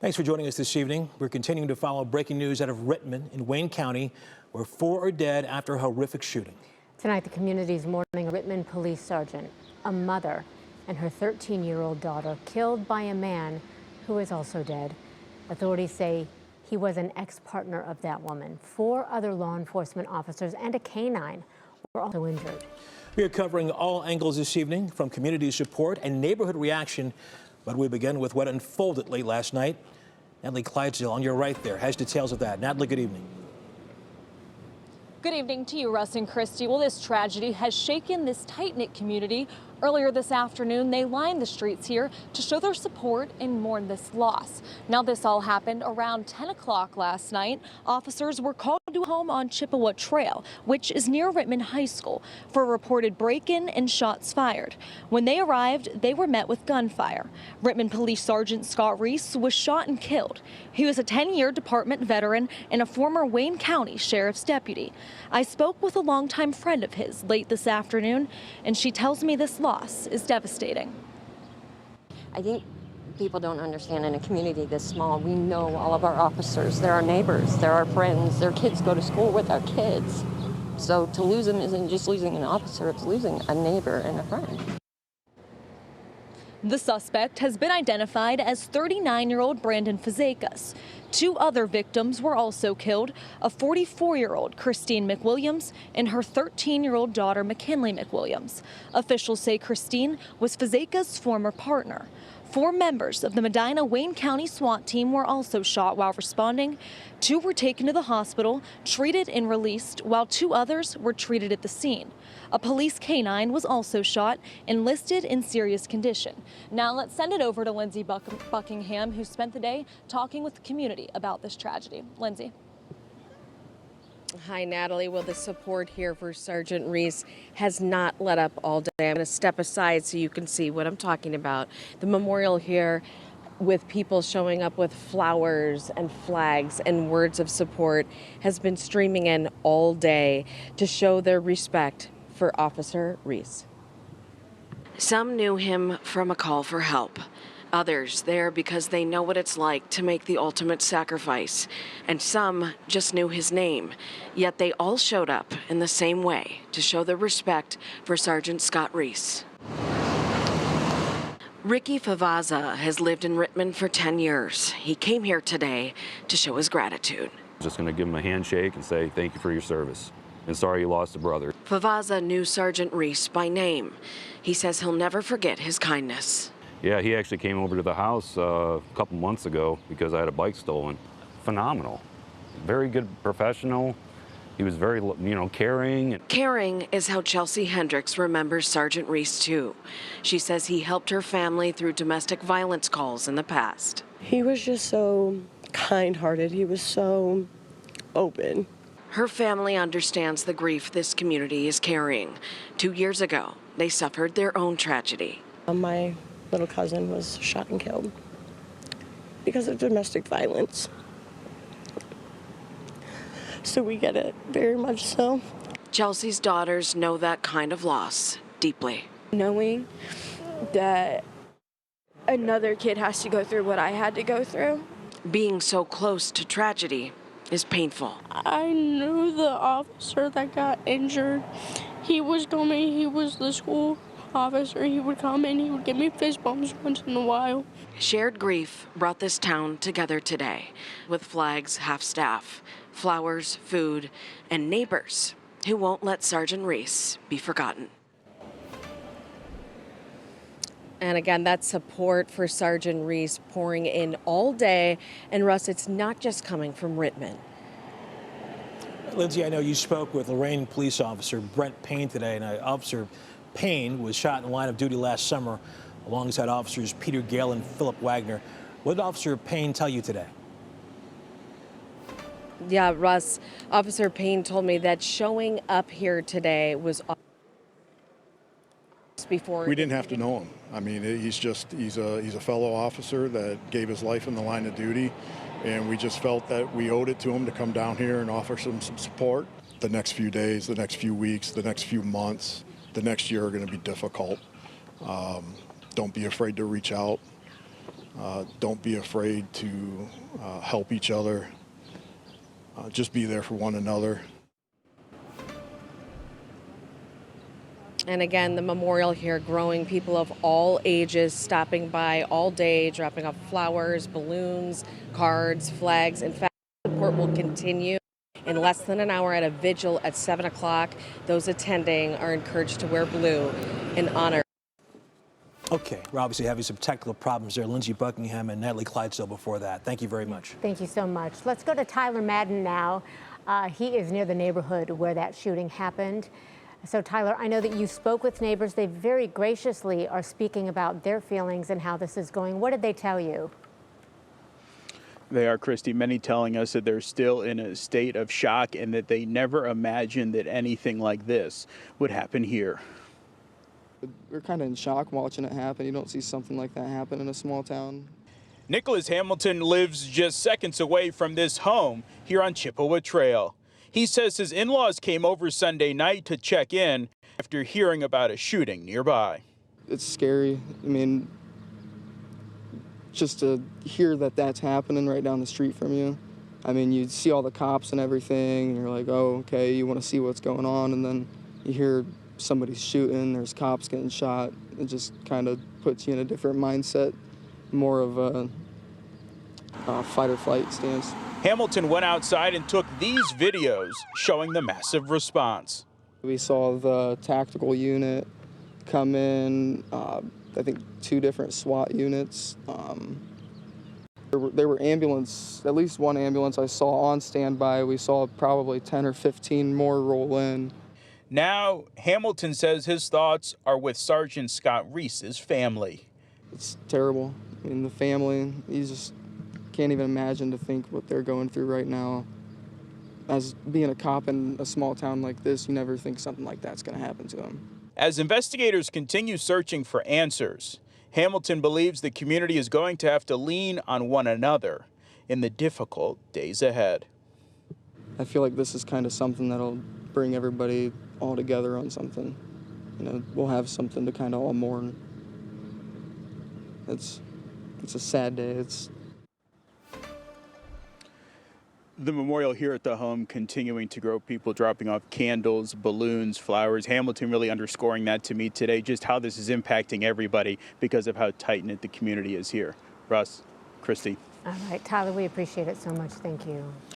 Thanks for joining us this evening. We're continuing to follow breaking news out of Rittman in Wayne County, where 4 are dead after a horrific shooting. Tonight, the community's mourning a Rittman Police Sergeant, a mother, and her 13-year-old daughter killed by a man who is also dead. Authorities say he was an ex-partner of that woman. 4 other law enforcement officers and a canine were also injured. We are covering all angles this evening, from community support and neighborhood reaction. But we begin with what unfolded late last night. Natalie Clydesdale, on your right there, has details of that. Natalie, good evening. Good evening to you, Russ and Christy. Well, this tragedy has shaken this tight-knit community. Earlier this afternoon, they lined the streets here to show their support and mourn this loss. Now, this all happened around 10 o'clock last night. Officers were called to a home on Chippewa Trail, which is near Rittman High School, for a reported break-in and shots fired. When they arrived, they were met with gunfire. Rittman Police Sgt. Scott Ries was shot and killed. He was a 10-year department veteran and a former Wayne County Sheriff's deputy. I spoke with a longtime friend of his late this afternoon, and she tells me this loss is devastating. I think people don't understand, in a community this small, we know all of our officers. They're our neighbors, they're our friends, their kids go to school with our kids. So to lose them isn't just losing an officer, it's losing a neighbor and a friend. The suspect has been identified as 39-year-old Brandon Fazekas. 2 other victims were also killed, a 44-year-old Christine McWilliams and her 13-year-old daughter McKinley McWilliams. Officials say Christine was Fazekas' former partner. 4 members of the Medina-Wayne County SWAT team were also shot while responding. 2 were taken to the hospital, treated and released, while 2 others were treated at the scene. A police canine was also shot and listed in serious condition. Now let's send it over to Lindsay Buckingham, who spent the day talking with the community about this tragedy. Lindsay. Hi, Natalie. Well, the support here for Sergeant Ries has not let up all day. I'm going to step aside so you can see what I'm talking about. The memorial here, with people showing up with flowers and flags and words of support, has been streaming in all day to show their respect for Officer Ries. Some knew him from a call for help. Others there because they know what it's like to make the ultimate sacrifice. And some just knew his name. Yet they all showed up in the same way to show their respect for Sergeant Scott Ries. Ricky Favaza has lived in Rittman for 10 years. He came here today to show his gratitude. Just going to give him a handshake and say thank you for your service. And sorry you lost a brother. Favaza knew Sergeant Ries by name. He says he'll never forget his kindness. Yeah, he actually came over to the house a couple months ago because I had a bike stolen. Phenomenal. Very good professional. He was very, caring. Caring is how Chelsea Hendricks remembers Sergeant Ries, too. She says he helped her family through domestic violence calls in the past. He was just so kind-hearted. He was so open. Her family understands the grief this community is carrying. 2 years ago, they suffered their own tragedy. My little cousin was shot and killed because of domestic violence. So we get it, very much so. Chelsea's daughters know that kind of loss deeply. Knowing that another kid has to go through what I had to go through. Being so close to tragedy is painful. I knew the officer that got injured. He was the school officer. He would come in, he would give me fist bumps once in a while. Shared grief brought this town together today, with flags half-staff, flowers, food, and neighbors who won't let Sergeant Ries be forgotten. And again, that support for Sergeant Ries pouring in all day. And Russ, it's not just coming from Rittman. Lindsay, I know you spoke with Lorain police officer Brent Payne today, and Officer Payne was shot in the line of duty last summer alongside officers Peter Gale and Philip Wagner. What did Officer Payne tell you today? Yeah, Russ, Officer Payne told me that showing up here today was before. We didn't have to know him. I mean, he's a fellow officer that gave his life in the line of duty, and we just felt that we owed it to him to come down here and offer some support. The next few days, the next few weeks, the next few months, the next year are going to be difficult. Don't be afraid to reach out. Don't be afraid to help each other. Just be there for one another. And again, the memorial here growing, people of all ages stopping by all day, dropping off flowers, balloons, cards, flags. In fact, support will continue in less than an hour at a vigil at 7 o'clock. Those attending are encouraged to wear blue in honor. Okay, we're obviously having some technical problems there. Lindsey Buckingham and Natalie Clydesdale before that. Thank you very much. Thank you so much. Let's go to Tyler Madden now. He is near the neighborhood where that shooting happened. So, Tyler, I know that you spoke with neighbors. They very graciously are speaking about their feelings and how this is going. What did they tell you? They are, Christy, many telling us that they're still in a state of shock and that they never imagined that anything like this would happen here. We're kind of in shock watching it happen. You don't see something like that happen in a small town. Nicholas Hamilton lives just seconds away from this home here on Chippewa Trail. He says his in-laws came over Sunday night to check in after hearing about a shooting nearby. It's scary. I mean, just to hear that that's happening right down the street from you. I mean, you see all the cops and everything, and you're like, oh, okay, you want to see what's going on, and then you hear somebody's shooting, there's cops getting shot. It just kind of puts you in a different mindset, more of a fight or flight stance. Hamilton went outside and took these videos showing the massive response. We saw the tactical unit come in, I think 2 different SWAT units. There were ambulance, at least one ambulance I saw on standby. We saw probably 10 or 15 more roll in. Now, Hamilton says his thoughts are with Sergeant Scott Ries's family. It's terrible. I mean, the family, you just can't even imagine to think what they're going through right now. As being a cop in a small town like this, you never think something like that's going to happen to them. As investigators continue searching for answers, Hamilton believes the community is going to have to lean on one another in the difficult days ahead. I feel like this is kind of something that'll bring everybody all together on something. You know, we'll have something to kind of all mourn. It's a sad day. The memorial here at the home continuing to grow, people dropping off candles, balloons, flowers. Hamilton really underscoring that to me today, just how this is impacting everybody because of how tight-knit the community is here. Russ, Christy. All right, Tyler, we appreciate it so much. Thank you.